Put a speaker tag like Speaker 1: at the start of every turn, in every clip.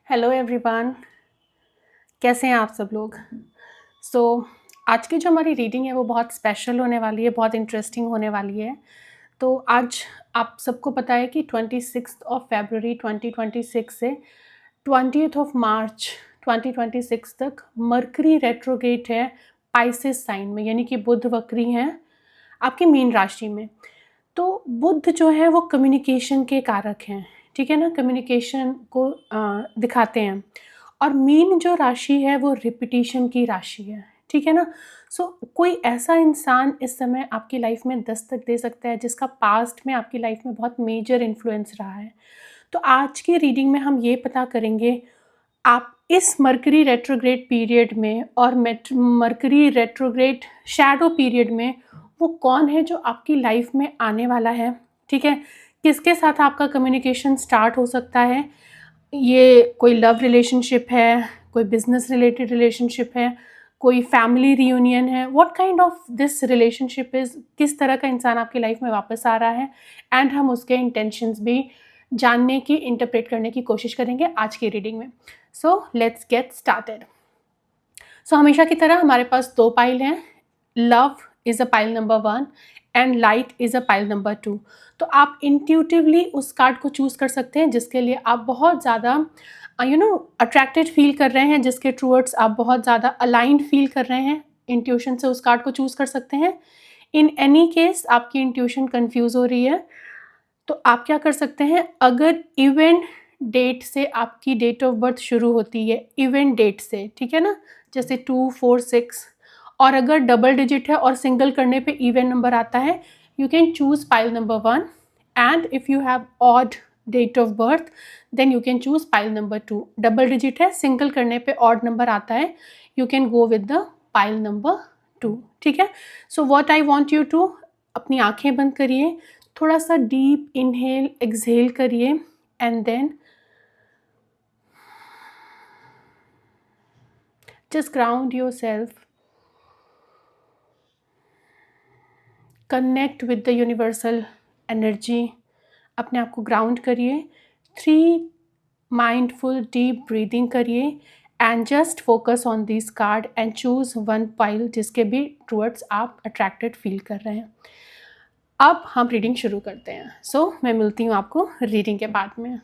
Speaker 1: Hello everyone, कैसे हैं आप सब लोग। सो आज की जो हमारी रीडिंग है वो बहुत स्पेशल होने वाली है, बहुत इंटरेस्टिंग होने वाली है। तो आज आप सबको पता है कि 26 फरवरी 2026 से 20 मार्च 2026 तक मरकरी रेट्रोगेट है पाइसेस साइन में, यानी कि बुध वक्री हैं आपकी मीन राशि में। तो बुध जो है वो कम्युनिकेशन के कारक हैं, ठीक है ना, कम्युनिकेशन को दिखाते हैं। और मीन जो राशि है वो रिपीटिशन की राशि है, ठीक है ना। सो कोई ऐसा इंसान इस समय आपकी लाइफ में दस्तक दे सकता है जिसका पास्ट में आपकी लाइफ में बहुत मेजर इन्फ्लुएंस रहा है। तो आज की रीडिंग में हम ये पता करेंगे आप इस मरकरी रेट्रोग्रेड पीरियड में और मरकरी रेट्रोग्रेड शैडो पीरियड में वो कौन है जो आपकी लाइफ में आने वाला है, ठीक है। किसके साथ आपका कम्युनिकेशन स्टार्ट हो सकता है, ये कोई लव रिलेशनशिप है, कोई बिजनेस रिलेटेड रिलेशनशिप है, कोई फैमिली रियूनियन है, what kind of this relationship is, किस तरह का इंसान आपकी लाइफ में वापस आ रहा है। एंड हम उसके इंटेंशंस भी जानने की, इंटरप्रेट करने की कोशिश करेंगे आज की रीडिंग में। So let's get started. So हमेशा की तरह हमारे पास दो पाइल हैं। Love is a pile number 1 and light is a pile number 2। तो आप इंट्यूटिवली उस कार्ड को चूज़ कर सकते हैं जिसके लिए आप बहुत ज़्यादा अट्रैक्टेड फील कर रहे हैं, जिसके टूवर्ड्स आप बहुत ज़्यादा अलाइंड फील कर रहे हैं। इंट्यूशन से उस कार्ड को चूज़ कर सकते हैं। इन एनी केस आपकी इंट्यूशन कंफ्यूज हो रही है तो आप क्या कर सकते हैं, अगर इवेंट डेट से आपकी डेट ऑफ बर्थ शुरू होती है, इवेंट डेट से, ठीक है ना, जैसे 2, 4, 6, और अगर डबल डिजिट है और सिंगल करने पे इवेंट नंबर आता है, you can choose pile number 1। And if you have odd date of birth then you can choose pile number 2। Double digit है, सिंगल करने पे ऑड नंबर आता है, you can go with the pile number 2, ठीक है। So what I want you to, अपनी आंखें बंद करिए, थोड़ा सा डीप इनहेल एक्सहेल करिए and then just ground yourself, connect with the universal energy. अपने आप को ग्राउंड करिए, 3 माइंडफुल डीप ब्रीदिंग करिए and just focus on this card and choose one pile जिसके भी टूवर्ड्स आप अट्रैक्टेड फील कर रहे हैं। अब हम रीडिंग शुरू करते हैं। मैं मिलती हूँ आपको रीडिंग के बाद में।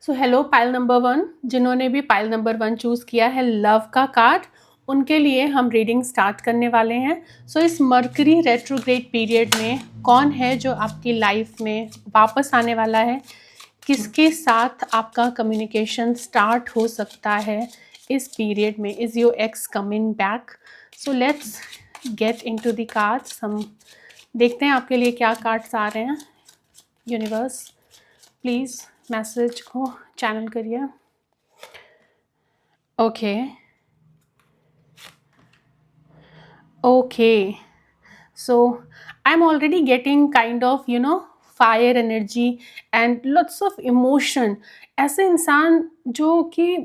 Speaker 1: हेलो पाइल नंबर 1, जिन्होंने भी पाइल नंबर 1 चूज़ किया है लव का कार्ड, उनके लिए हम रीडिंग स्टार्ट करने वाले हैं। इस मरकरी रेट्रोग्रेड पीरियड में कौन है जो आपकी लाइफ में वापस आने वाला है, किसके साथ आपका कम्युनिकेशन स्टार्ट हो सकता है इस पीरियड में, is your x coming back. Let's get into the cards. हम देखते हैं आपके लिए क्या कार्ड्स आ रहे हैं। यूनिवर्स प्लीज़ मैसेज को चैनल करिए। Okay okay, so I am already getting kind of fire energy and lots of emotion. ऐसे इंसान जो कि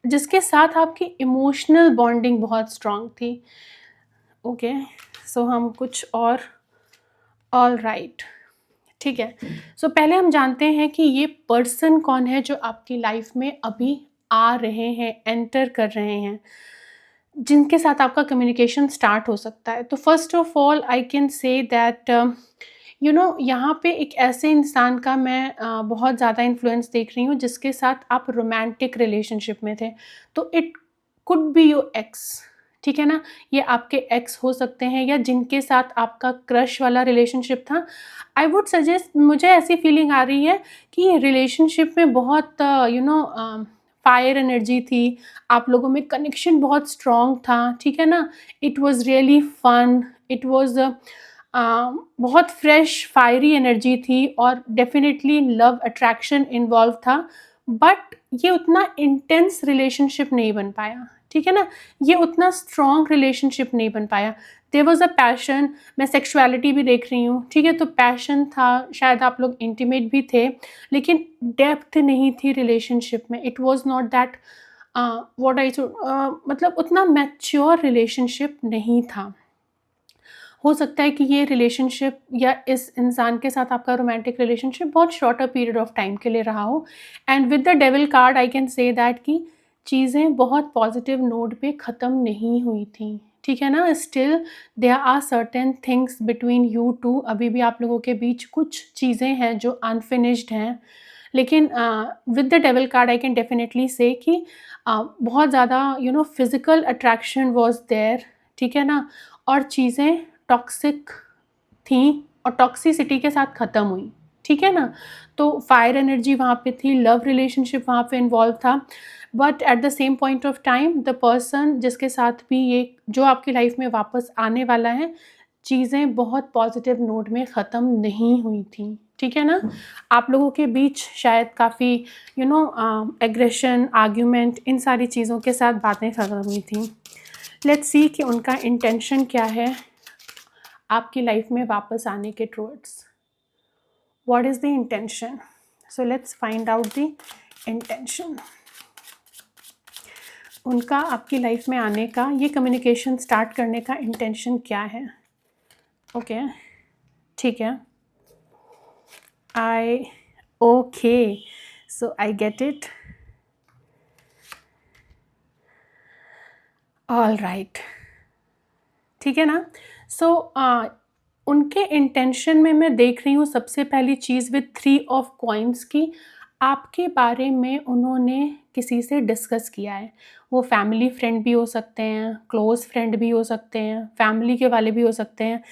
Speaker 1: जिसके साथ आपकी इमोशनल बॉन्डिंग बहुत स्ट्रांग थी। ओके, हम कुछ और, ऑल राइट, ठीक है। पहले हम जानते हैं कि ये पर्सन कौन है जो आपकी लाइफ में अभी आ रहे हैं, एंटर कर रहे हैं, जिनके साथ आपका कम्युनिकेशन स्टार्ट हो सकता है। तो first of all I can say that यहाँ पे एक ऐसे इंसान का मैं बहुत ज़्यादा इन्फ्लुएंस देख रही हूँ जिसके साथ आप रोमांटिक रिलेशनशिप में थे। तो it could be your x, ठीक है ना, ये आपके एक्स हो सकते हैं या जिनके साथ आपका क्रश वाला रिलेशनशिप था। आई वुड सजेस्ट, मुझे ऐसी फीलिंग आ रही है कि रिलेशनशिप में बहुत फायर एनर्जी थी, आप लोगों में कनेक्शन बहुत स्ट्रॉन्ग था, ठीक है ना। It was really fun, it was बहुत फ्रेश फायरी एनर्जी थी और डेफिनेटली लव अट्रैक्शन इन्वॉल्व था, बट ये उतना इंटेंस रिलेशनशिप नहीं बन पाया, ठीक है ना, ये उतना स्ट्रॉन्ग रिलेशनशिप नहीं बन पाया। देयर वॉज अ पैशन, मैं सेक्सुअलिटी भी देख रही हूँ, ठीक है, तो पैशन था, शायद आप लोग इंटीमेट भी थे, लेकिन डेप्थ नहीं थी रिलेशनशिप में। It was not that what I मतलब उतना मैच्योर रिलेशनशिप नहीं था। हो सकता है कि ये रिलेशनशिप या इस इंसान के साथ आपका रोमांटिक रिलेशनशिप बहुत शॉर्टर पीरियड ऑफ टाइम के लिए रहा हो। And with the devil card I can say that कि चीज़ें बहुत पॉजिटिव नोट पे ख़त्म नहीं हुई थी, ठीक है ना। Still there are certain things between you two, अभी भी आप लोगों के बीच कुछ चीज़ें हैं जो अनफिनिश्ड हैं। लेकिन with the devil card I can definitely से कि बहुत ज़्यादा फिज़िकल अट्रैक्शन वाज देयर, ठीक है ना। और चीज़ें टॉक्सिक थी और टॉक्सिसिटी के साथ ख़त्म हुई, ठीक है ना। तो फायर एनर्जी वहाँ पे थी, लव रिलेशनशिप वहाँ पे इन्वॉल्व था, but at the same point of time the person जिसके साथ भी ये जो आपकी लाइफ में वापस आने वाला है, चीज़ें बहुत पॉजिटिव नोट में ख़त्म नहीं हुई थी, ठीक है ना। आप लोगों के बीच शायद काफ़ी एग्रेशन, आर्ग्यूमेंट, इन सारी चीज़ों के साथ बातें ख़त्म हुई थी। लेट्स सी कि उनका इंटेंशन क्या है आपकी लाइफ में वापस आने के towards. What is the intention? So let's find out the intention. उनका आपकी लाइफ में आने का, ये कम्युनिकेशन स्टार्ट करने का इंटेंशन क्या है? ओके, ठीक है। Okay, so I get it. All right, ठीक है ना। सो उनके इंटेंशन में मैं देख रही हूँ सबसे पहली चीज़ विद 3 ऑफ कॉइन्स की आपके बारे में उन्होंने किसी से डिस्कस किया है। वो फैमिली फ्रेंड भी हो सकते हैं, क्लोज़ फ्रेंड भी हो सकते हैं, फैमिली के वाले भी हो सकते हैं।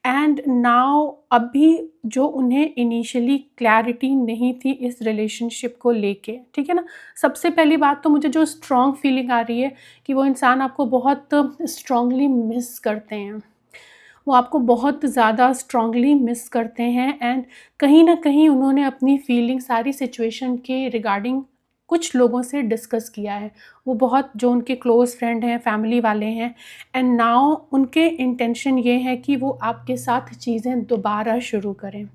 Speaker 1: एंड नाउ अभी जो उन्हें इनिशियली क्लैरिटी नहीं थी इस रिलेशनशिप को लेके, ठीक है ना। सबसे पहली बात तो मुझे जो स्ट्रॉन्ग फीलिंग आ रही है कि वो इंसान आपको बहुत स्ट्रांगली मिस करते हैं, वो आपको बहुत ज़्यादा स्ट्रांगली मिस करते हैं। एंड कहीं ना कहीं उन्होंने अपनी फीलिंग सारी सिचुएशन के रिगार्डिंग कुछ लोगों से डिस्कस किया है, वो बहुत जो उनके क्लोज़ फ्रेंड हैं, फैमिली वाले हैं। एंड नाउ उनके इंटेंशन ये है कि वो आपके साथ चीज़ें दोबारा शुरू करें।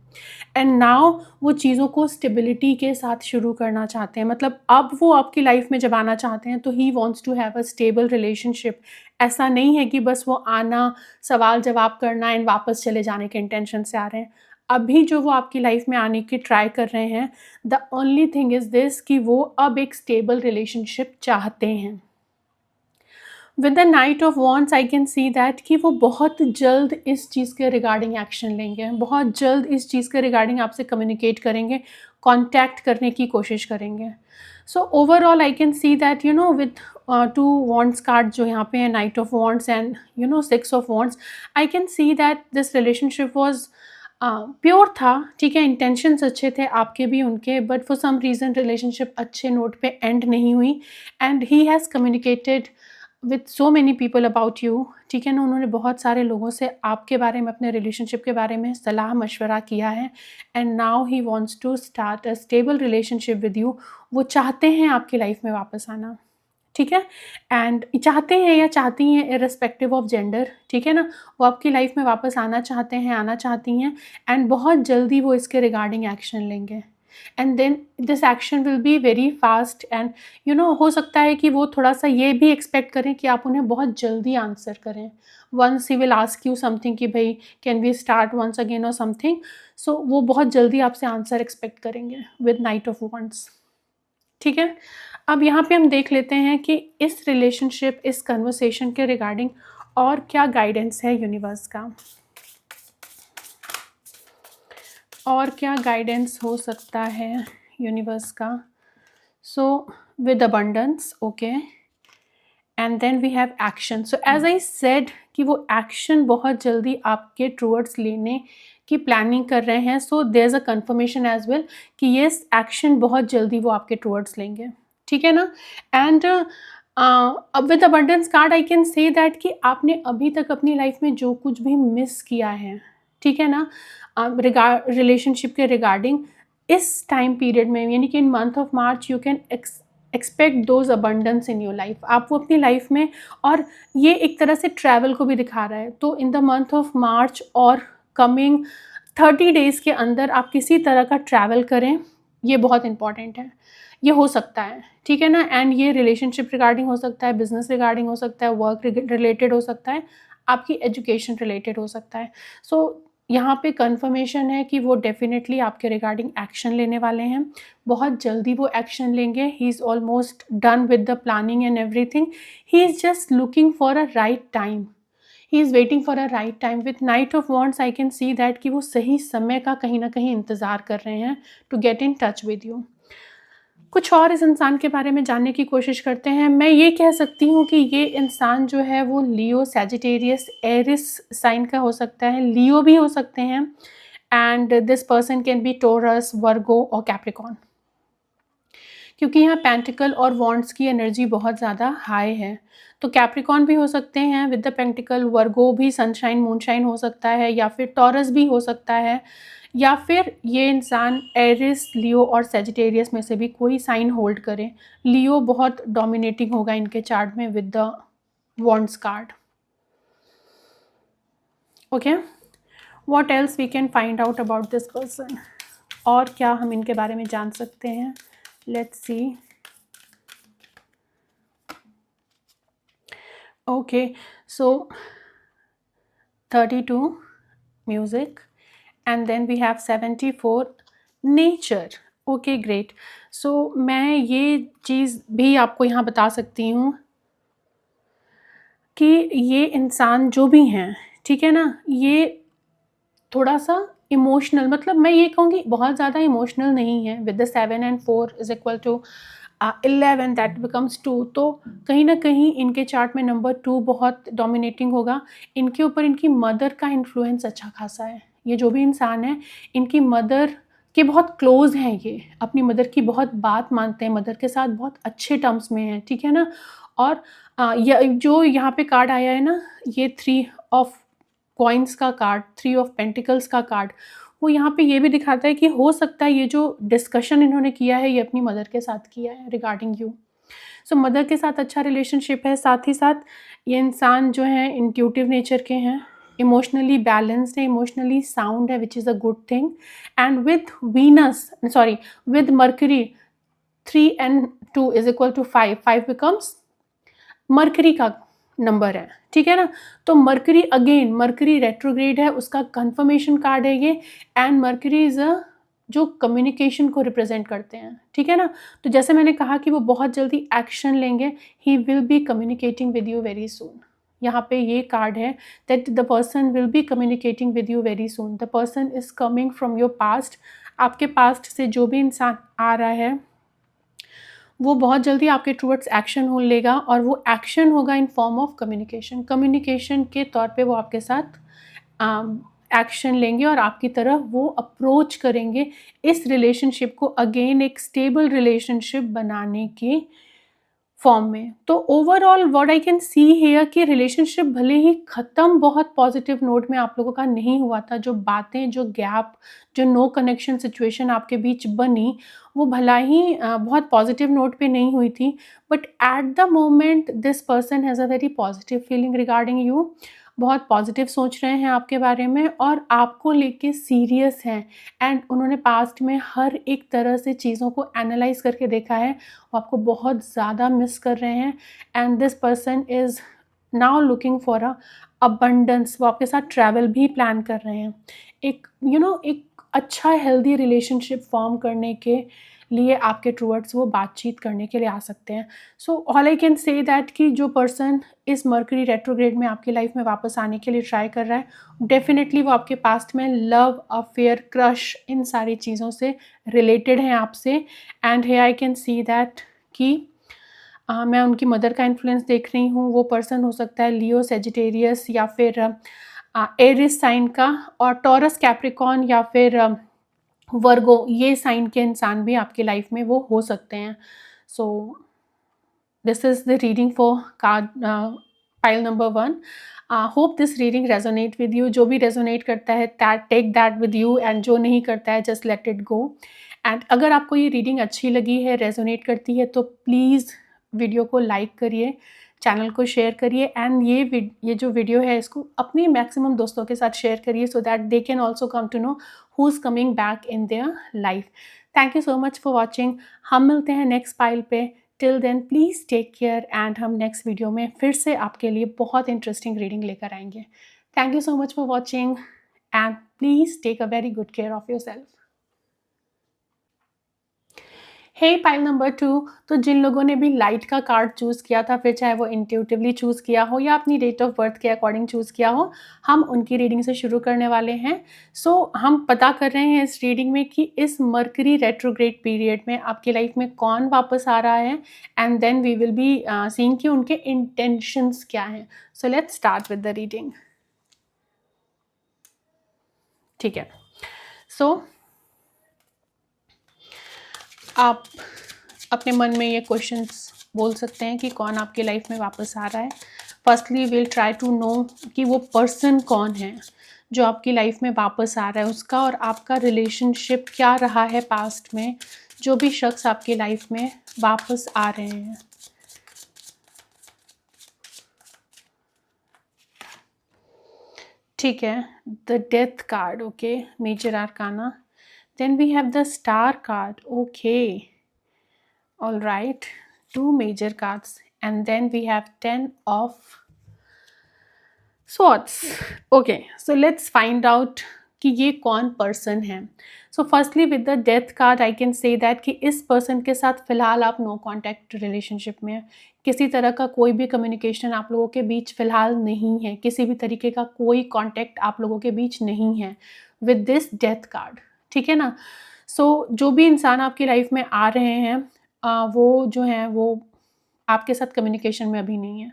Speaker 1: एंड नाउ वो चीज़ों को स्टेबिलिटी के साथ शुरू करना चाहते हैं, मतलब अब वो आपकी लाइफ में जब आना चाहते हैं तो he wants to have a stable relationship. ऐसा नहीं है कि बस वो आना, सवाल जवाब करना एंड वापस चले जाने के इंटेंशन से आ रहे हैं। अभी जो वो आपकी लाइफ में आने की ट्राई कर रहे हैं, the only thing is this कि वो अब एक स्टेबल रिलेशनशिप चाहते हैं। With the knight of wands I can see that कि वो बहुत जल्द इस चीज़ के रिगार्डिंग एक्शन लेंगे, बहुत जल्द इस चीज़ के रिगार्डिंग आपसे कम्युनिकेट करेंगे, कॉन्टैक्ट करने की कोशिश करेंगे। So overall I can see that with 2 wands card जो यहाँ पे है, knight of wands and 6 of wands, I can see that this relationship was pure था, ठीक है। इंटेंशंस अच्छे थे आपके भी उनके, but for some reason relationship अच्छे नोट पे एंड नहीं हुई। And he has communicated with so many people about you, ठीक है ना। उन्होंने बहुत सारे लोगों से आपके बारे में, अपने रिलेशनशिप के बारे में सलाह मशवरा किया है। And now he wants to start a stable relationship with you. वो चाहते हैं आपकी लाइफ में वापस आना, ठीक है। एंड चाहते हैं या चाहती हैं इर्रेस्पेक्टिव ऑफ जेंडर, ठीक है ना। वो आपकी लाइफ में वापस आना चाहते हैं, आना चाहती हैं। एंड बहुत जल्दी वो इसके रिगार्डिंग एक्शन लेंगे। And then this action will be very fast. And हो सकता है कि वो थोड़ा सा ये भी एक्सपेक्ट करें कि आप उन्हें बहुत जल्दी आंसर करें। Once he will ask you something कि भाई can we start once again और समथिंग, सो वो बहुत जल्दी आपसे आंसर एक्सपेक्ट करेंगे विद नाइट ऑफ वॉन्ड्स, ठीक है। अब यहाँ पे हम देख लेते हैं कि इस रिलेशनशिप, इस कन्वर्सेशन के रिगार्डिंग और क्या गाइडेंस है यूनिवर्स का, और क्या गाइडेंस हो सकता है यूनिवर्स का। So with abundance, okay, and then we have action. So as I said कि वो एक्शन बहुत जल्दी आपके टूवर्ड्स लेने की प्लानिंग कर रहे हैं। So there is a confirmation as well कि येस, एक्शन बहुत जल्दी वो आपके टूवर्ड्स लेंगे, ठीक है ना। एंड अब with abundance card I can say that कि आपने अभी तक अपनी लाइफ में जो कुछ भी मिस किया है, ठीक है ना, रिलेशनशिप के रिगार्डिंग, इस टाइम पीरियड में यानी कि इन month of March you can expect those abundance in your life. आप वो अपनी लाइफ में, और ये एक तरह से ट्रैवल को भी दिखा रहा है। तो in the month of March और कमिंग 30 डेज़ के अंदर आप किसी तरह का ट्रैवल करें, ये बहुत इंपॉर्टेंट है। ये हो सकता है, ठीक है ना। एंड ये रिलेशनशिप रिगार्डिंग हो सकता है, बिजनेस रिगार्डिंग हो सकता है, वर्क रिलेटेड हो सकता है। आपकी एजुकेशन रिलेटेड हो सकता है। सो यहाँ पे कंफर्मेशन है कि वो डेफिनेटली आपके रिगार्डिंग एक्शन लेने वाले हैं, बहुत जल्दी वो एक्शन लेंगे। He is almost done with the planning and everything, he is just looking for a right time, he is waiting for a right time. With night of wands I can see that कि वो सही समय का कहीं ना कहीं इंतज़ार कर रहे हैं to get in touch with you. कुछ और इस इंसान के बारे में जानने की कोशिश करते हैं। मैं ये कह सकती हूँ कि ये इंसान जो है वो लियो, सैजिटेरियस, एरिस साइन का हो सकता है, लियो भी हो सकते हैं, and this person can be Taurus, Virgo और कैप्रिकॉन, क्योंकि यहाँ पेंटिकल और वॉन्ड्स की एनर्जी बहुत ज़्यादा हाई है। तो कैप्रिकॉन भी हो सकते हैं विद द पेंटिकल, वर्गो भी सनशाइन मूनशाइन हो सकता है, या फिर टॉरस भी हो सकता है, या फिर ये इंसान एरिस, लियो और सेजिटेरियस में से भी कोई साइन होल्ड करे। लियो बहुत डोमिनेटिंग होगा इनके चार्ट में with the wands card. Okay, what else we can find out about this person, और क्या हम इनके बारे में जान सकते हैं। Let's see. Okay, so 32 music, and then we have 74 nature. Okay great. So मैं ये चीज़ भी आपको यहाँ बता सकती हूँ कि ये इंसान जो भी हैं, ठीक है ना, ये थोड़ा सा इमोशनल, मतलब मैं ये कहूँगी बहुत ज़्यादा इमोशनल नहीं है। With the 7 and 4 is equal to 11, that becomes 2। तो कहीं ना कहीं इनके चार्ट में नंबर 2 बहुत डोमिनेटिंग होगा। इनके ऊपर इनकी मदर का इन्फ्लुएंस अच्छा खासा है। ये जो भी इंसान है, इनकी मदर के बहुत क्लोज हैं, ये अपनी मदर की बहुत बात मानते हैं, मदर के साथ बहुत अच्छे टर्म्स में हैं, ठीक है ना। और जो यहाँ पे कार्ड आया है ना, ये 3 ऑफ कॉइन्स का कार्ड, 3 ऑफ पेंटिकल्स का कार्ड, वो यहाँ पे ये भी दिखाता है कि हो सकता है ये जो डिस्कशन इन्होंने किया है ये अपनी मदर के साथ किया है रिगार्डिंग यू। सो मदर के साथ अच्छा रिलेशनशिप है। साथ ही साथ ये इंसान जो है इंट्यूटिव नेचर के हैं, इमोशनली बैलेंस्ड है, इमोशनली साउंड है, which is a good thing. And with Mercury 3 and 2 is equal to 5, 5 becomes Mercury का नंबर है, ठीक है ना। तो मर्करी, अगेन मर्करी रेट्रोग्रेड है, उसका कंफर्मेशन कार्ड है ये। एंड मर्करी इज अ जो कम्युनिकेशन को रिप्रेजेंट करते हैं, ठीक है ना। तो जैसे मैंने कहा कि वो बहुत जल्दी एक्शन लेंगे, he will be communicating with you very soon. यहाँ पे ये कार्ड है that the person will be communicating with you very soon. The person is coming from your past. आपके पास्ट से जो भी इंसान आ रहा है वो बहुत जल्दी आपके टूवर्ड्स एक्शन हो लेगा, और वो एक्शन होगा in form of communication. Communication के तौर पे वो आपके साथ एक्शन लेंगे और आपकी तरफ वो अप्रोच करेंगे इस रिलेशनशिप को अगेन एक स्टेबल रिलेशनशिप बनाने के फॉर्म में। तो overall what I can see here कि रिलेशनशिप भले ही ख़त्म बहुत पॉजिटिव नोट में आप लोगों का नहीं हुआ था, जो बातें, जो गैप, जो नो कनेक्शन सिचुएशन आपके बीच बनी, वो भला ही बहुत पॉजिटिव नोट पे नहीं हुई थी, but at the moment this person has a very positive feeling regarding you. बहुत पॉजिटिव सोच रहे हैं आपके बारे में और आपको लेके सीरियस हैं। एंड उन्होंने पास्ट में हर एक तरह से चीज़ों को एनालाइज करके देखा है, वो आपको बहुत ज़्यादा मिस कर रहे हैं। And this person is now looking for a abundance. वो आपके साथ ट्रैवल भी प्लान कर रहे हैं, एक एक अच्छा हेल्दी रिलेशनशिप फॉर्म करने के लिए आपके टूवर्ड्स वो बातचीत करने के लिए आ सकते हैं। So all I can say that कि जो पर्सन इस मर्करी रेट्रोग्रेड में आपकी लाइफ में वापस आने के लिए ट्राई कर रहा है, डेफिनेटली वो आपके पास्ट में लव, अफेयर, क्रश, इन सारी चीज़ों से रिलेटेड हैं आपसे। And hey I can see that कि मैं उनकी मदर का इन्फ्लुएंस देख रही हूँ। वो पर्सन हो सकता है लियो, सेजिटेरियस, या फिर एरिस साइन का, और टॉरस, कैप्रिकॉन, या फिर वर्गो, ये साइन के इंसान भी आपकी लाइफ में वो हो सकते हैं। So this is the reading for card pile number 1। Hope this reading resonate with you. जो भी रेजोनेट करता है take that with you, and जो नहीं करता है just let it go. And अगर आपको ये रीडिंग अच्छी लगी है, रेजोनेट करती है, तो प्लीज़ वीडियो को लाइक करिए, चैनल को शेयर करिए, एंड ये जो वीडियो है इसको अपने मैक्सिमम दोस्तों के साथ शेयर करिए, so that they can also come to know who is coming back in their life. Thank you so much for watching. हम मिलते हैं नेक्स्ट पाइल पे। Till then please take care and हम next video में फिर से आपके लिए बहुत इंटरेस्टिंग रीडिंग लेकर आएंगे. Thank you so much for watching and please take a very good care of yourself. Hey pile number 2, तो जिन लोगों ने भी लाइट का कार्ड चूज़ किया था, फिर चाहे वो इंट्यूटिवली चूज़ किया हो या अपनी डेट ऑफ बर्थ के अकॉर्डिंग चूज़ किया हो, हम उनकी रीडिंग से शुरू करने वाले हैं. सो हम पता कर रहे हैं इस रीडिंग में कि इस मर्करी रेट्रोग्रेड पीरियड में आपकी लाइफ में कौन वापस आ रहा है and then we will be seeing कि उनके इंटेंशंस क्या हैं. So let's start with the reading. ठीक है. सो आप अपने मन में ये क्वेश्चंस बोल सकते हैं कि कौन आपकी लाइफ में वापस आ रहा है. Firstly will try to know कि वो पर्सन कौन है जो आपकी लाइफ में वापस आ रहा है, उसका और आपका रिलेशनशिप क्या रहा है पास्ट में, जो भी शख्स आपकी लाइफ में वापस आ रहे हैं. ठीक है. The death card, okay, major arcana. Then we have the star card, okay. All right, 2 major cards and then we have 10 of swords. Okay, so let's find out कि ये कौन पर्सन है. So firstly with the death card I can say that कि इस person के साथ फ़िलहाल आप नो कॉन्टैक्ट रिलेशनशिप में, किसी तरह का कोई भी कम्युनिकेशन आप लोगों के बीच फ़िलहाल नहीं है, किसी भी तरीके का कोई कॉन्टैक्ट आप लोगों के बीच नहीं है विद दिस डेथ कार्ड. ठीक है ना. सो जो भी इंसान आपकी लाइफ में आ रहे हैं वो जो हैं वो आपके साथ कम्युनिकेशन में अभी नहीं है.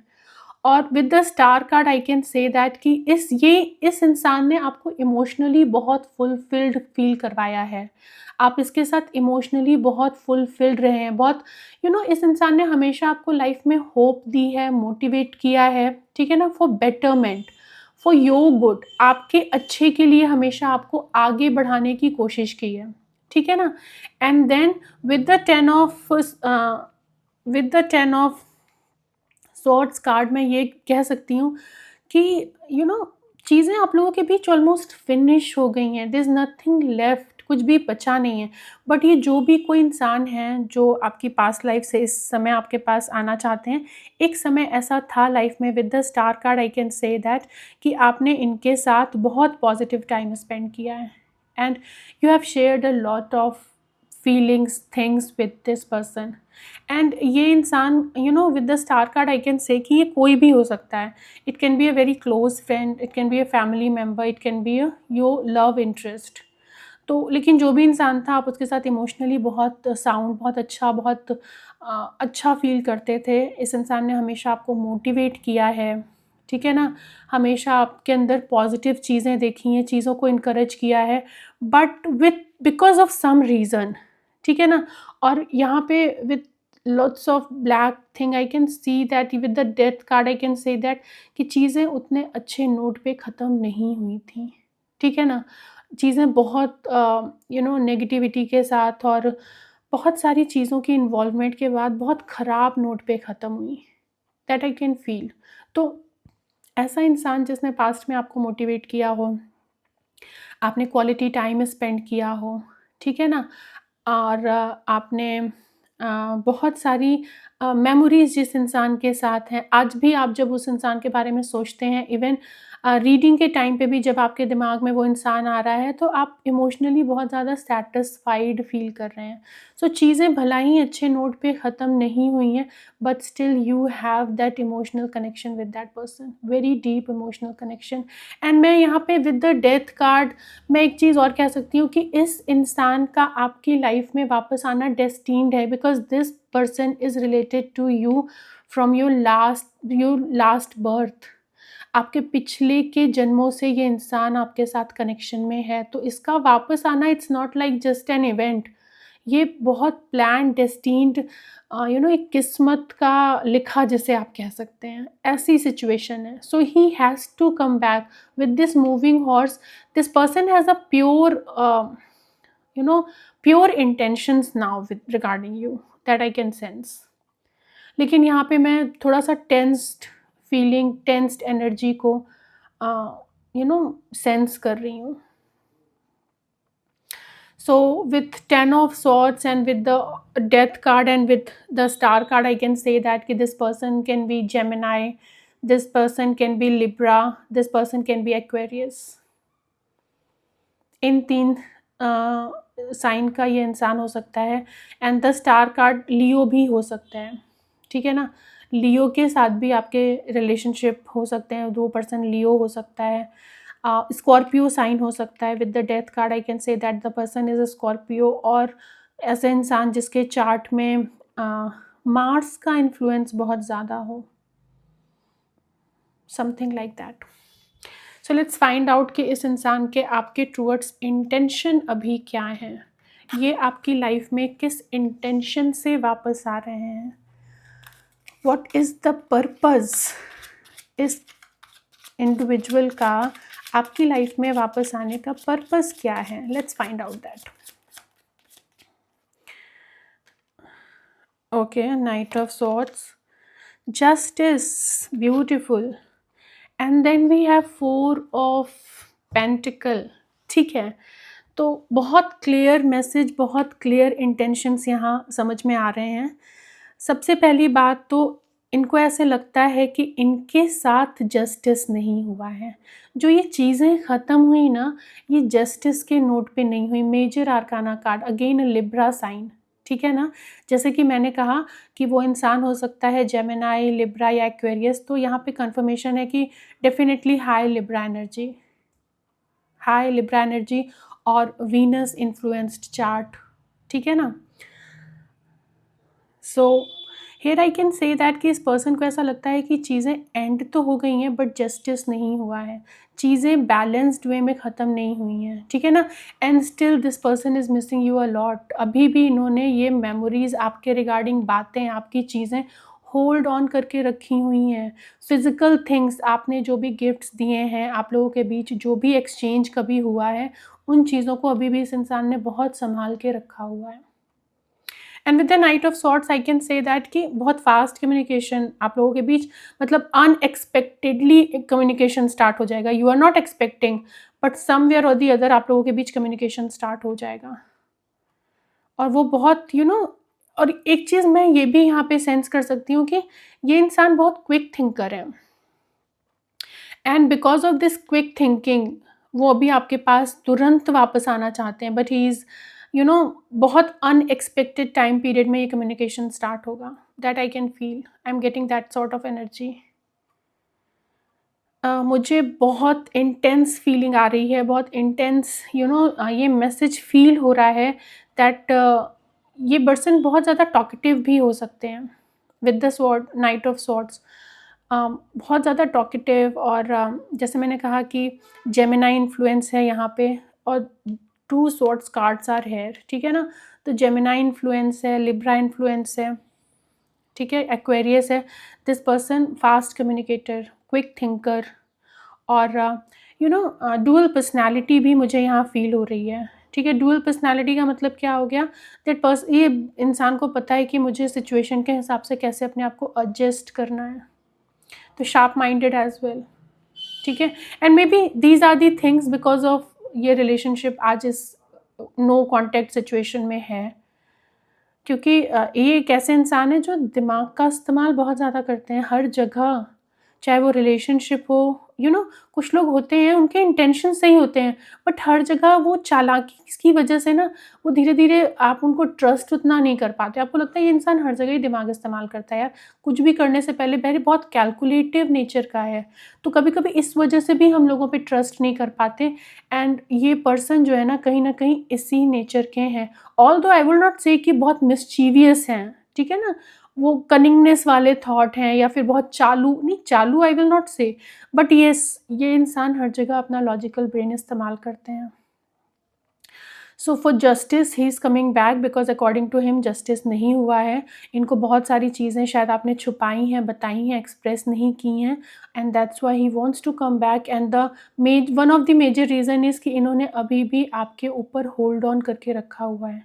Speaker 1: और with the star card I can say that कि इस इंसान ने आपको इमोशनली बहुत फुलफिल्ड फील करवाया है. आप इसके साथ इमोशनली बहुत फुलफिल्ड रहे हैं, बहुत इस इंसान ने हमेशा आपको लाइफ में होप दी है, मोटिवेट किया है. ठीक है ना. For betterment, for your good, आपके अच्छे के लिए हमेशा आपको आगे बढ़ाने की कोशिश की है. ठीक है ना. And then with the 10 of swords card मैं ये कह सकती हूँ कि चीज़ें आप लोगों के बीच ऑलमोस्ट फिनिश हो गई हैं. देयर इज़ नथिंग लेफ्ट, कुछ भी बचा नहीं है. बट ये जो भी कोई इंसान है जो आपकी पास्ट लाइफ से इस समय आपके पास आना चाहते हैं, एक समय ऐसा था लाइफ में with the star card I can say that कि आपने इनके साथ बहुत पॉजिटिव टाइम स्पेंड किया है and you have shared a lot of feelings things with this person. And ये इंसान with the star card I can say कि ये कोई भी हो सकता है. It can be a very close friend, it can be a family member, it can be your love interest. तो लेकिन जो भी इंसान था आप उसके साथ इमोशनली बहुत साउंड, बहुत अच्छा, बहुत अच्छा फील करते थे. इस इंसान ने हमेशा आपको मोटिवेट किया है. ठीक है ना. हमेशा आपके अंदर पॉजिटिव चीज़ें देखी हैं, चीज़ों को इनकरेज किया है, but with because of some reason. ठीक है ना. और यहाँ पे with lots of black thing I can see that with the death card I can say that कि चीज़ें उतने अच्छे नोट पे ख़त्म नहीं हुई थी. ठीक है ना. चीज़ें बहुत नेगेटिविटी के साथ और बहुत सारी चीज़ों की इन्वॉल्वमेंट के बाद बहुत ख़राब नोट पे ख़त्म हुई. That I can feel. तो ऐसा इंसान जिसने पास्ट में आपको मोटिवेट किया हो, आपने क्वालिटी टाइम स्पेंड किया हो. ठीक है ना. और आपने बहुत सारी मेमोरीज़ जिस इंसान के साथ हैं, आज भी आप जब उस इंसान के बारे में सोचते हैं, इवन रीडिंग के टाइम पे भी जब आपके दिमाग में वो इंसान आ रहा है तो आप इमोशनली बहुत ज़्यादा सैटिस्फाइड फील कर रहे हैं. सो चीज़ें भला ही अच्छे नोट पे ख़त्म नहीं हुई हैं, but still you have that emotional connection with that person, very deep emotional connection. And मैं यहाँ पे विद द डेथ कार्ड मैं एक चीज़ और कह सकती हूँ कि इस इंसान का आपकी लाइफ में वापस आना डेस्टिन्ड है, because this person is related to you from your last birth. आपके पिछले के जन्मों से ये इंसान आपके साथ कनेक्शन में है. तो इसका वापस आना it's not like just an event, ये बहुत प्लान डेस्टिन्ड एक किस्मत का लिखा जिसे आप कह सकते हैं, ऐसी सिचुएशन है. So he has to come back with this moving horse. This person has a pure intentions now with regarding you, that I can sense. लेकिन यहाँ पे मैं थोड़ा सा टेंस्ड फीलिंग, टेंस्ड एनर्जी को सेंस कर रही हूँ. So with 10 of swords and with the death card and with the star card, I can say that कि this person can be Gemini, this person can be Libra, this person can be Aquarius. इन तीन sign का ये इंसान हो सकता है. And the star card लियो भी हो सकता है, ठीक है ना. लियो के साथ भी आपके रिलेशनशिप हो सकते हैं, 2% लियो हो सकता है. स्कॉर्पियो साइन हो सकता है. With the death card I can say that the person is a Scorpio, और ऐसे इंसान जिसके चार्ट में मार्स का इन्फ्लुएंस बहुत ज़्यादा हो, something like that. So let's find out कि इस इंसान के आपके टूवर्ड्स इंटेंशन अभी क्या है. ये आपकी लाइफ में किस इंटेंशन से वापस आ रहे हैं. व्हाट इज़ द पर्पज़ इस इंडिविजुअल का आपकी लाइफ में वापस आने का पर्पस क्या है. Let's find out that. Okay, knight of swords, justice, beautiful. And then we have 4 of pentacle. ठीक है, तो बहुत क्लियर मैसेज, बहुत क्लियर इंटेंशंस यहाँ समझ में आ रहे हैं. सबसे पहली बात तो इनको ऐसे लगता है कि इनके साथ जस्टिस नहीं हुआ है. जो ये चीज़ें ख़त्म हुई ना, ये जस्टिस के नोट पे नहीं हुई. Major arcana card, again libra sign, ठीक है ना. जैसे कि मैंने कहा कि वो इंसान हो सकता है जेमिनाई, लिब्रा या एक्वेरियस. तो यहाँ पे कंफर्मेशन है कि definitely high Libra energy, high Libra energy और वीनस इन्फ्लुएंस्ड चार्ट, ठीक है ना. So here I can say that कि इस पर्सन को ऐसा लगता है कि चीज़ें एंड तो हो गई हैं बट जस्टिस नहीं हुआ है, चीज़ें बैलेंस्ड वे में ख़त्म नहीं हुई हैं, ठीक है ना. And still this person is missing you a lot. अभी भी इन्होंने ये मेमोरीज़ आपके रिगार्डिंग बातें, आपकी चीज़ें होल्ड ऑन करके रखी हुई हैं. फिज़िकल थिंग्स, आपने जो भी गिफ्ट्स दिए हैं, आप लोगों के बीच जो भी एक्सचेंज कभी हुआ है, उन चीज़ों को अभी भी इस इंसान ने बहुत संभाल के रखा हुआ है. And with the knight of swords I can say that कि बहुत फास्ट कम्युनिकेशन आप लोगों के बीच, मतलब अनएक्सपेक्टेडली कम्युनिकेशन स्टार्ट हो जाएगा. You are not expecting but somewhere or the other आप लोगों के बीच कम्युनिकेशन स्टार्ट हो जाएगा. और वो बहुत और एक चीज़ मैं ये भी यहाँ पे सेंस कर सकती हूँ कि ये इंसान बहुत क्विक थिंकर है. And because of this quick thinking वो अभी आपके पास तुरंत वापस आना चाहते हैं, बट ही इज़ बहुत अनएक्सपेक्टेड टाइम पीरियड में ये कम्युनिकेशन स्टार्ट होगा. That I can feel, I am getting that sort of energy. मुझे बहुत इंटेंस फीलिंग आ रही है, बहुत इंटेंस ये मैसेज फील हो रहा है दैट ये पर्सन बहुत ज़्यादा टॉकेटिव भी हो सकते हैं. With the sword, night of swords, बहुत ज़्यादा टॉकेटिव. और जैसे मैंने कहा कि जेमिनाई इन्फ्लुएंस है यहाँ पे, और 2 स्वॉर्ड्स कार्ड्स आर हेयर, ठीक है ना. तो जेमिनाई इन्फ्लुएंस है, लिब्रा इन्फ्लुएंस है, ठीक है, एक्वेरियस है. This person fast communicator, quick thinker, और डुअल पर्सनैलिटी भी मुझे यहाँ फील हो रही है, ठीक है. डुअल पर्सनैलिटी का मतलब क्या हो गया, दैट ये इंसान को पता है कि मुझे सिचुएशन के हिसाब से कैसे अपने आप को एडजस्ट करना है. तो शार्प माइंडेड एज वेल, ठीक है. And may be these are the things because of ये रिलेशनशिप आज इस नो कॉन्टैक्ट सिचुएशन में है, क्योंकि ये एक ऐसे इंसान है जो दिमाग का इस्तेमाल बहुत ज़्यादा करते हैं हर जगह, चाहे वो रिलेशनशिप हो. कुछ लोग होते हैं उनके इंटेंशन सही होते हैं बट हर जगह वो चालाकी की वजह से ना, वो धीरे धीरे आप उनको ट्रस्ट उतना नहीं कर पाते. आपको लगता है ये इंसान हर जगह ही दिमाग इस्तेमाल करता है यार, कुछ भी करने से पहले पहले बहुत कैलकुलेटिव नेचर का है. तो कभी कभी इस वजह से भी हम लोगों पे ट्रस्ट नहीं कर पाते. एंड ये पर्सन जो है ना कहीं इसी नेचर के हैं. ऑल्दो आई विल नॉट से कि बहुत मिस्चीवियस हैं, ठीक है ना, वो कनिंगनेस वाले थॉट हैं या फिर बहुत चालू, नहीं चालू आई विल नॉट से, बट येस ये इंसान हर जगह अपना लॉजिकल ब्रेन इस्तेमाल करते हैं. So for justice he is coming back because according to him justice नहीं हुआ है. इनको बहुत सारी चीज़ें शायद आपने छुपाई हैं, बताई हैं, एक्सप्रेस नहीं की हैं, and that's why he wants to come back. And the one of the major reason is कि इन्होंने अभी भी आपके ऊपर होल्ड ऑन करके रखा हुआ है.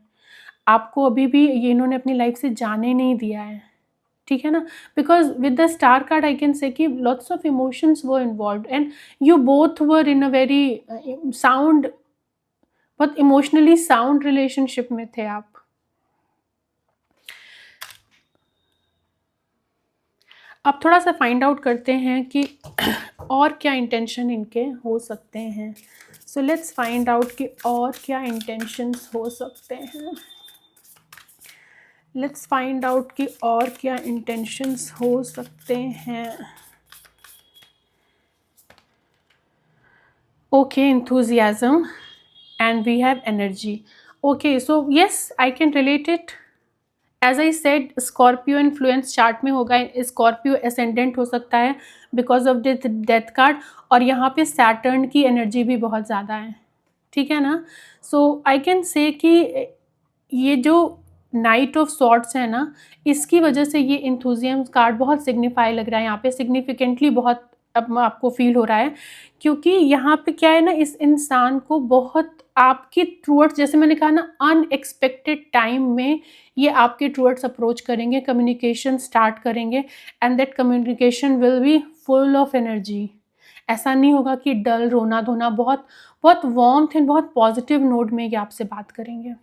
Speaker 1: आपको अभी भी ये इन्होंने अपनी लाइफ से जाने नहीं दिया है, ठीक है ना. Because with the star card I can say कि lots of emotions were involve and you both were in a very sound बहुत इमोशनली साउंड रिलेशनशिप में थे आप। अब थोड़ा सा फाइंड आउट करते हैं कि और क्या इंटेंशन इनके हो सकते हैं। सो लेट्स फाइंड आउट कि और क्या इंटेंशंस हो सकते हैं। लेट्स फाइंड आउट कि और क्या इंटेंशंस हो सकते हैं। Okay, enthusiasm, and we have energy. Okay, so yes, I can relate it. As I said, Scorpio influence chart में होगा, स्कॉर्पियो एसेंडेंट हो सकता है बिकॉज ऑफ डेथ कार्ड, और यहाँ पे सैटर्न की एनर्जी भी बहुत ज़्यादा है, ठीक है ना। सो आई कैन से कि ये जो नाइट ऑफ सॉर्ट्स है ना, इसकी वजह से ये इंथुजियम कार्ड बहुत सिग्निफाई लग रहा है यहाँ पे, सिग्निफिकेंटली बहुत अब आपको फील हो रहा है, क्योंकि यहाँ पे क्या है ना, इस इंसान को बहुत आपकी टूवर्ड्स, जैसे मैंने कहा ना, अनएक्सपेक्टेड टाइम में ये आपके टूवर्ड्स अप्रोच करेंगे, कम्युनिकेशन स्टार्ट करेंगे, and that communication will be full of energy. ऐसा नहीं होगा कि डल, रोना धोना, बहुत बहुत वार्मथ एंड बहुत पॉजिटिव नोट में ये आपसे बात करेंगे।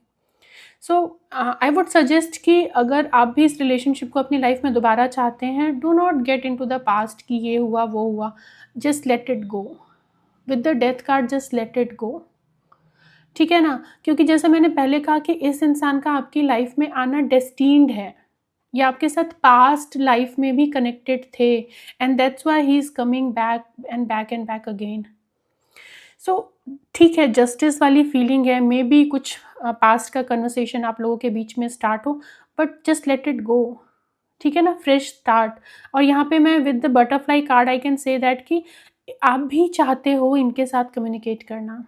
Speaker 1: सो आई वुड सजेस्ट कि अगर आप भी इस रिलेशनशिप को अपनी लाइफ में दोबारा चाहते हैं, do not get into the past कि ये हुआ वो हुआ, just let it go. With the death card just let it go, ठीक है ना। क्योंकि जैसे मैंने पहले कहा कि इस इंसान का आपकी लाइफ में आना डेस्टिन्ड है, ये आपके साथ पास्ट लाइफ में भी कनेक्टेड थे, and that's why he is coming back and back and back again. So ठीक है, जस्टिस वाली फीलिंग है, मे बी कुछ पास्ट का कन्वर्सेशन आप लोगों के बीच में स्टार्ट हो, but just let it go, ठीक है ना, फ्रेश स्टार्ट। और यहाँ पे मैं with the butterfly card I can say that कि आप भी चाहते हो इनके साथ कम्युनिकेट करना,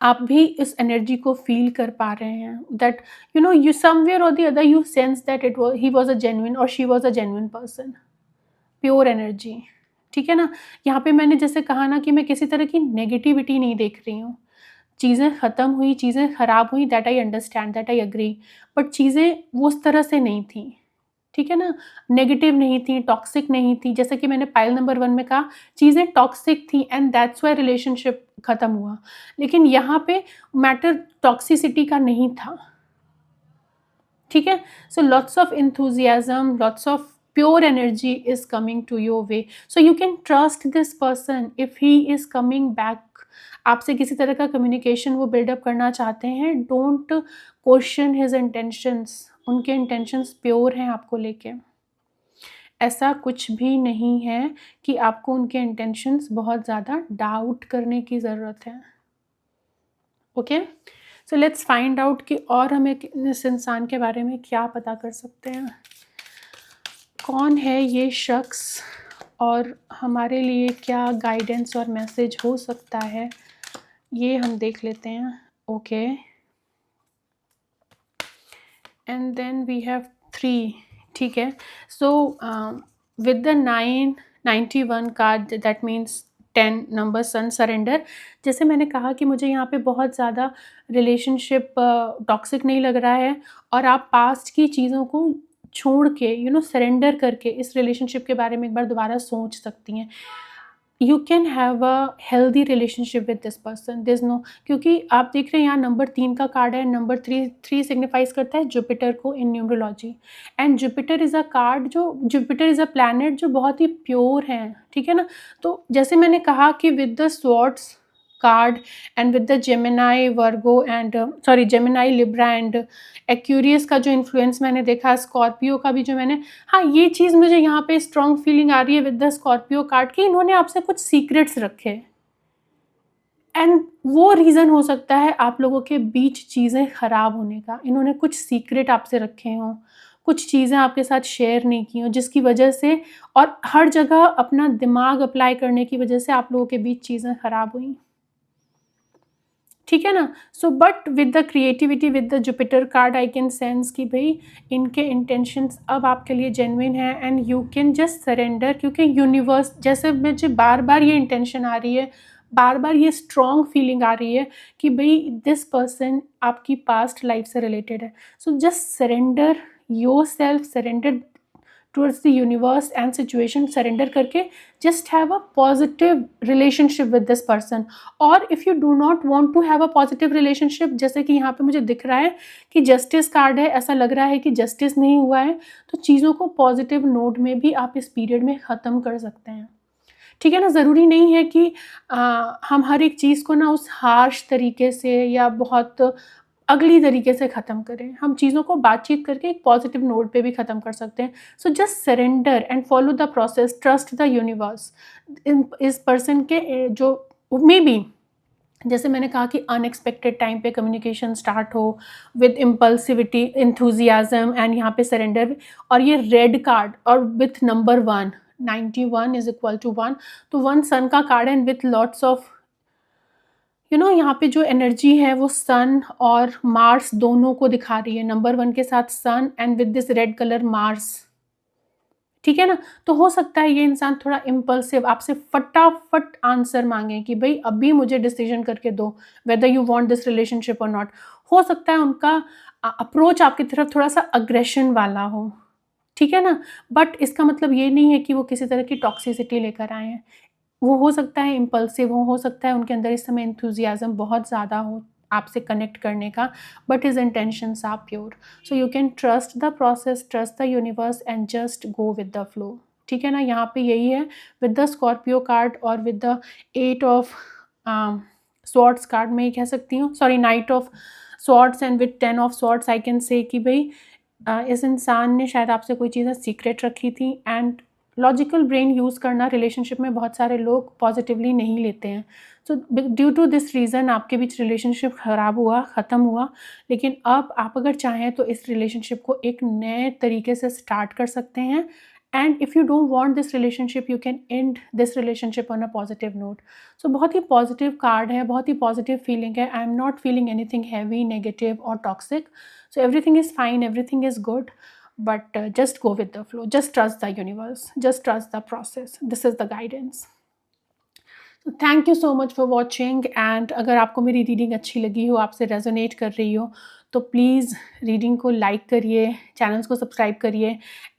Speaker 1: आप भी इस एनर्जी को फील कर पा रहे हैं, that you know you somewhere और the other you sense that he was a genuine और she was a genuine person, pure energy, ठीक है ना। यहाँ पे मैंने जैसे कहा ना कि मैं किसी तरह की नेगेटिविटी नहीं देख रही हूँ, चीज़ें ख़त्म हुई, चीज़ें ख़राब हुई, that I understand, that I agree, but चीज़ें वो उस तरह से नहीं थी, ठीक है ना, नेगेटिव नहीं थी, टॉक्सिक नहीं थी, जैसे कि मैंने पाइल नंबर 1 में कहा, चीज़ें टॉक्सिक थी एंड दैट्स व्हाई रिलेशनशिप ख़त्म हुआ। लेकिन यहाँ पे मैटर टॉक्सिसिटी का नहीं था, ठीक है। So lots of enthusiasm, lots of pure energy is coming to your way, so you can trust this person if he is coming back, आपसे किसी तरह का कम्युनिकेशन वो बिल्डअप करना चाहते हैं, डोंट क्वेश्चन हिज इंटेंशंस, उनके इंटेंशंस प्योर हैं आपको लेके, ऐसा कुछ भी नहीं है कि आपको उनके इंटेंशंस बहुत ज़्यादा डाउट करने की ज़रूरत है। Okay, so let's find out कि और हमें इस इंसान के बारे में क्या पता कर सकते हैं, कौन है ये शख्स और हमारे लिए क्या गाइडेंस और मैसेज हो सकता है, ये हम देख लेते हैं। Okay, and then we have 3, ठीक है। So with the 991 card, that means 10 number sun surrender. जैसे मैंने कहा कि मुझे यहाँ पे बहुत ज़्यादा रिलेशनशिप टॉक्सिक नहीं लग रहा है, और आप पास्ट की चीज़ों को छोड़ के यू नो सरेंडर करके इस रिलेशनशिप के बारे में एक बार दोबारा सोच सकती हैं। You can have a healthy relationship with this person, this नो, क्योंकि आप देख रहे हैं यहाँ नंबर 3 का कार्ड है, नंबर 3 सिग्निफाइज करता है जुपिटर को in numerology, and Jupiter is a card, जो जुपिटर इज़ अ प्लैनेट जो बहुत ही प्योर है, ठीक है ना। तो जैसे मैंने कहा कि with the swords card and with the Gemini Virgo and sorry Gemini Libra and Aquarius का जो इन्फ्लुएंस मैंने देखा, स्कॉर्पियो का भी जो मैंने, हाँ ये चीज़ मुझे यहाँ पे स्ट्रॉन्ग फीलिंग आ रही है विद द स्कॉर्पियो कार्ड कि इन्होंने आपसे कुछ सीक्रेट्स रखे, एंड वो रीज़न हो सकता है आप लोगों के बीच चीज़ें ख़राब होने का, इन्होंने कुछ सीक्रेट आपसे रखे हों, कुछ चीज़ें आपके साथ शेयर नहीं की हों, जिसकी वजह से और हर जगह अपना दिमाग अप्लाई करने की वजह से आप लोगों के बीच चीज़ें ख़राब हुई, ठीक है ना। So but with the creativity with the Jupiter card I can sense कि भाई इनके इंटेंशंस अब आपके लिए जेन्युइन है, and you can just surrender, क्योंकि यूनिवर्स, जैसे मुझे बार बार ये इंटेंशन आ रही है, बार बार ये स्ट्रॉन्ग फीलिंग आ रही है कि भाई दिस पर्सन आपकी पास्ट लाइफ से रिलेटेड है। So just surrender yourself, surrender towards the universe and situation surrender करके just have a positive relationship with this person. और if you do not want to have a positive relationship, जैसे कि यहाँ पे मुझे दिख रहा है कि जस्टिस कार्ड है, ऐसा लग रहा है कि जस्टिस नहीं हुआ है, तो चीज़ों को पॉजिटिव नोट में भी आप इस पीरियड में ख़त्म कर सकते हैं. ठीक है ना. ज़रूरी नहीं है कि हम हर एक चीज़ को ना उस हार्श तरीके से या बहुत अगली तरीके से ख़त्म करें. हम चीज़ों को बातचीत करके एक पॉजिटिव नोट पे भी ख़त्म कर सकते हैं. So just surrender and follow the process, trust the universe. इस पर्सन के जो मे बी, जैसे मैंने कहा कि अनएक्सपेक्टेड टाइम पे कम्युनिकेशन स्टार्ट हो विद इम्पल्सिविटी, इंथुजियाज्म एंड यहाँ पे सरेंडर. और ये रेड कार्ड और with number 1, 91 is equal to 1, तो 1 सन का कार्ड है विथ लॉट्स ऑफ यहाँ पे जो एनर्जी है वो सन और मार्स दोनों को दिखा रही है. नंबर 1 के साथ sun and with this red colour Mars. ठीक है ना. तो हो सकता है ये इंसान थोड़ा इम्पल्सिव, आपसे फटाफट आंसर मांगे कि भाई अभी मुझे डिसीजन करके दो whether you want this relationship और नॉट. हो सकता है उनका अप्रोच आपकी तरफ थोड़ा सा अग्रेशन वाला हो. ठीक है ना. बट इसका मतलब ये नहीं है कि वो किसी तरह की टॉक्सिसिटी लेकर आए हैं. वो हो सकता है इम्पल्सिव हो सकता है उनके अंदर इस समय एंथुजियाज्म बहुत ज़्यादा हो आपसे कनेक्ट करने का, but his intentions are pure. So you can trust the process, trust the universe and just go with the flow. ठीक है ना. यहाँ पे यही है विद द स्कॉर्पियो कार्ड और with the 8 of swords card में ये कह सकती हूँ, sorry, knight of swords and with 10 of swords I can say कि भाई इस इंसान ने शायद आपसे कोई चीज़ें सीक्रेट रखी थी. एंड लॉजिकल ब्रेन यूज़ करना रिलेशनशिप में बहुत सारे लोग पॉजिटिवली नहीं लेते हैं. So due to this reason आपके बीच रिलेशनशिप ख़राब हुआ, ख़त्म हुआ. लेकिन अब आप अगर चाहें तो इस रिलेशनशिप को एक नए तरीके से स्टार्ट कर सकते हैं. And if you don't want this relationship you can end this relationship on a positive note. So बहुत ही पॉजिटिव कार्ड है, बहुत ही पॉजिटिव फीलिंग है. I am not feeling anything heavy, negative और toxic. So everything is fine, everything is good. But just go with the flow, just trust the universe, just trust the process. This is the guidance. So thank you so much for watching. And अगर आपको मेरी reading अच्छी लगी हो, आपसे resonate कर रही हो, तो प्लीज़ रीडिंग को लाइक करिए, चैनल्स को सब्सक्राइब करिए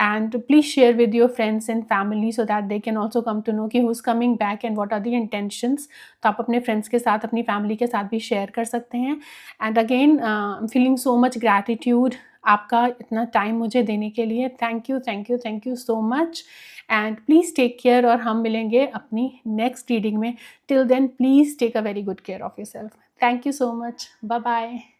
Speaker 1: and please share with your friends and family so that they can also come to know कि who is coming back and what are the intentions. तो आप अपने फ्रेंड्स के साथ, अपनी फैमिली के साथ भी शेयर कर सकते हैं. And again I am feeling so much gratitude आपका इतना टाइम मुझे देने के लिए. Thank you, thank you, thank you so much. And please take care और हम मिलेंगे अपनी नेक्स्ट रीडिंग में. Till then please take a very good care of yourself. Thank you so much. Bye bye.